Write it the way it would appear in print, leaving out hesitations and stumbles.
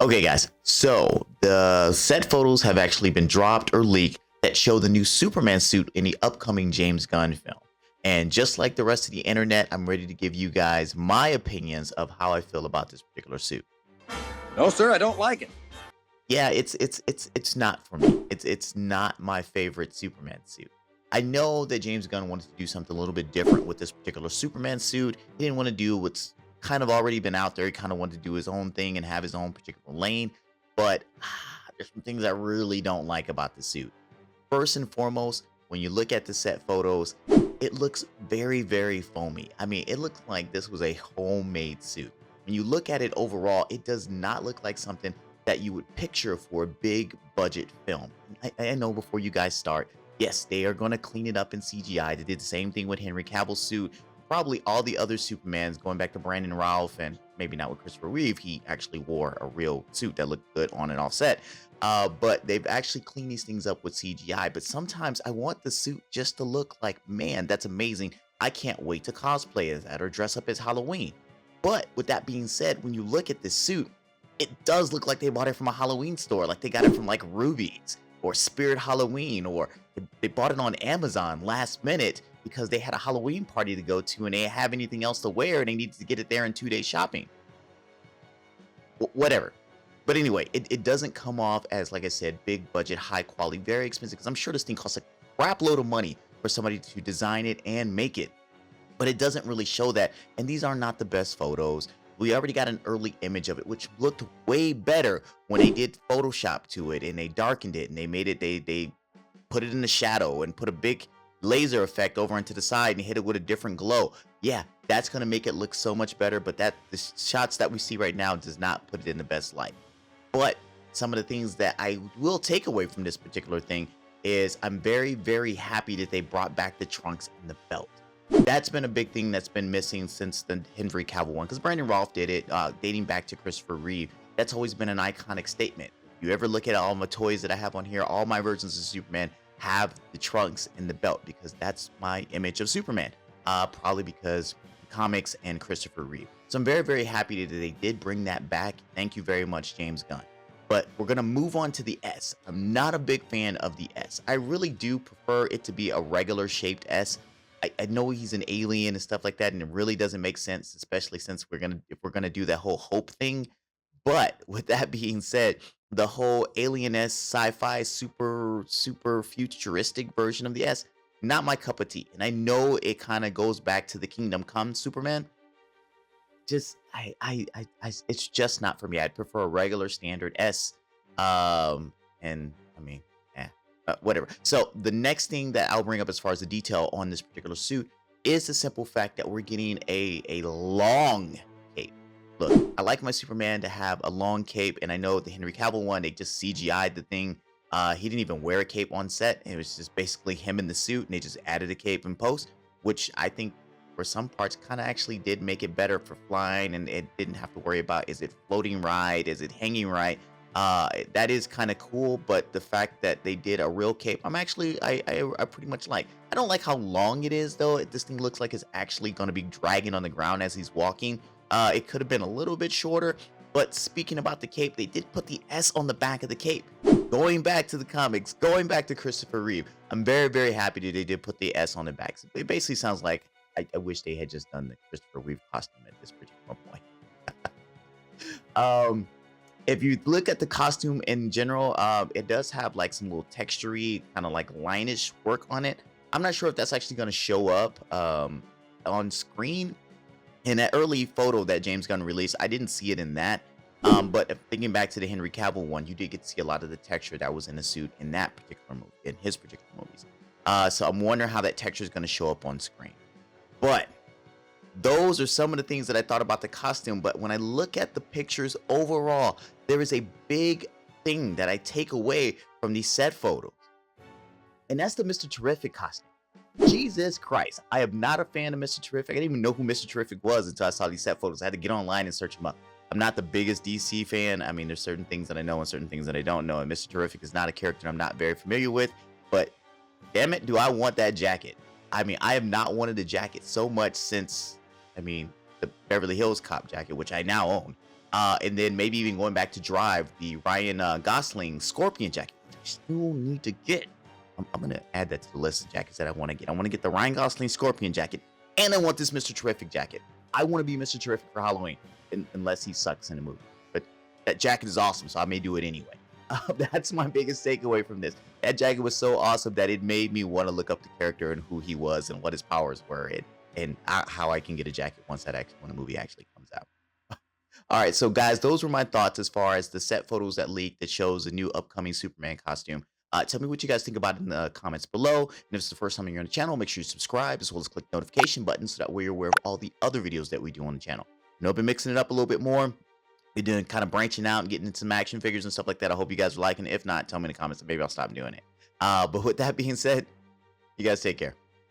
Okay, guys, so the set photos have actually been dropped or leaked that show the new Superman suit in the upcoming James Gunn film. And just like the rest of the internet, I'm ready to give you guys my opinions of how I feel about this particular suit. No, sir, I don't like it. Yeah, it's not for me. It's not my favorite Superman suit. I know that James Gunn wanted to do something a little bit different with this particular Superman suit. He didn't want to do what's kind of already been out there. He kind of wanted to do his own thing and have his own particular lane. But there's some things I really don't like about the suit. First and foremost, when you look at the set photos, it looks very, very foamy. I mean, it looks like this was a homemade suit. When you look at it overall, it does not look like something that you would picture for a big budget film. I know before you guys start, yes, they are going to clean it up in CGI. They did the same thing with Henry Cavill's suit. Probably all the other Supermans, going back to Brandon Routh and maybe not with Christopher Reeve, he actually wore a real suit that looked good on and off set. But they've actually cleaned these things up with CGI. But sometimes I want the suit just to look like, man, that's amazing. I can't wait to cosplay as that or dress up as Halloween. But with that being said, when you look at this suit, it does look like they bought it from a Halloween store. Like they got it from like Ruby's or Spirit Halloween, or they bought it on Amazon last minute because they had a Halloween party to go to and they didn't have anything else to wear and they needed to get it there in 2 days shopping. Whatever. But anyway, it doesn't come off as, like I said, big budget, high quality, very expensive, because I'm sure this thing costs a crap load of money for somebody to design it and make it. But it doesn't really show that. And these are not the best photos. We already got an early image of it, which looked way better when they did Photoshop to it and they darkened it and they made it, they put it in the shadow and put a big laser effect over into the side and hit it with a different glow. Yeah, that's going to make it look so much better. But that the shots that we see right now does not put it in the best light. But some of the things that I will take away from this particular thing is I'm very, very happy that they brought back the trunks and the belt. That's been a big thing that's been missing since the Henry Cavill one, because Brandon Routh did it, dating back to Christopher Reeve. That's always been an iconic statement. If you ever look at all my toys that I have on here, all my versions of Superman have the trunks and the belt because that's my image of Superman. Probably because comics and Christopher Reeve. So I'm very, very happy that they did bring that back. Thank you very much, James Gunn. But we're going to move on to the S. I'm not a big fan of the S. I really do prefer it to be a regular shaped S. I know he's an alien and stuff like that, and it really doesn't make sense, especially since if we're gonna do that whole hope thing. But with that being said, the whole alien-esque sci-fi super futuristic version of the S, not my cup of tea. And I know it kind of goes back to the Kingdom Come Superman. Just it's just not for me. I'd prefer a regular standard S. And I mean, whatever. So the next thing that I'll bring up as far as the detail on this particular suit is the simple fact that we're getting a long cape. Look, I like my Superman to have a long cape, and I know the Henry Cavill one, they just CGI'd the thing. He didn't even wear a cape on set. It was just basically him in the suit, and they just added a cape in post, which I think for some parts kind of actually did make it better for flying, and it didn't have to worry about, is it floating right, is it hanging right. That is kind of cool, but the fact that they did a real cape, I pretty much like. I don't like how long it is though. This thing looks like it's actually going to be dragging on the ground as he's walking. It could have been a little bit shorter. But speaking about the cape, they did put the S on the back of the cape. Going back to the comics, going back to Christopher Reeve, I'm very, very happy that they did put the S on the back. So it basically sounds like I wish they had just done the Christopher Reeve costume at this particular point. If you look at the costume in general, it does have like some little textury, kind of like line-ish work on it. I'm not sure if that's actually going to show up on screen. In that early photo that James Gunn released, I didn't see it in that. But thinking back to the Henry Cavill one, you did get to see a lot of the texture that was in the suit in that particular movie, in his particular movies. So I'm wondering how that texture is going to show up on screen. But those are some of the things that I thought about the costume. But when I look at the pictures overall, there is a big thing that I take away from these set photos. And that's the Mr. Terrific costume. Jesus Christ. I am not a fan of Mr. Terrific. I didn't even know who Mr. Terrific was until I saw these set photos. I had to get online and search him up. I'm not the biggest DC fan. I mean, there's certain things that I know and certain things that I don't know. And Mr. Terrific is not a character I'm not very familiar with. But damn it, do I want that jacket. I mean, I have not wanted a jacket so much since, I mean, the Beverly Hills Cop jacket, which I now own. And then maybe even going back to Drive, the Ryan Gosling Scorpion jacket, which I still need to get. I'm gonna add that to the list of jackets that I want to get. I want to get the Ryan Gosling Scorpion jacket, and I want this Mr. Terrific jacket. I want to be Mr. Terrific for Halloween, unless he sucks in the movie. But that jacket is awesome, so I may do it anyway. That's my biggest takeaway from this. That jacket was so awesome that it made me want to look up the character and who he was and what his powers were, and how I can get a jacket when the movie actually comes out. All right, so guys, those were my thoughts as far as the set photos that leaked that shows the new upcoming Superman costume. Tell me what you guys think about it in the comments below. And if it's the first time you're on the channel, make sure you subscribe as well as click the notification button so that way you're aware of all the other videos that we do on the channel. You know, I've been mixing it up a little bit more. We're doing kind of branching out and getting into some action figures and stuff like that. I hope you guys are liking it. If not, tell me in the comments and maybe I'll stop doing it. But with that being said, you guys take care.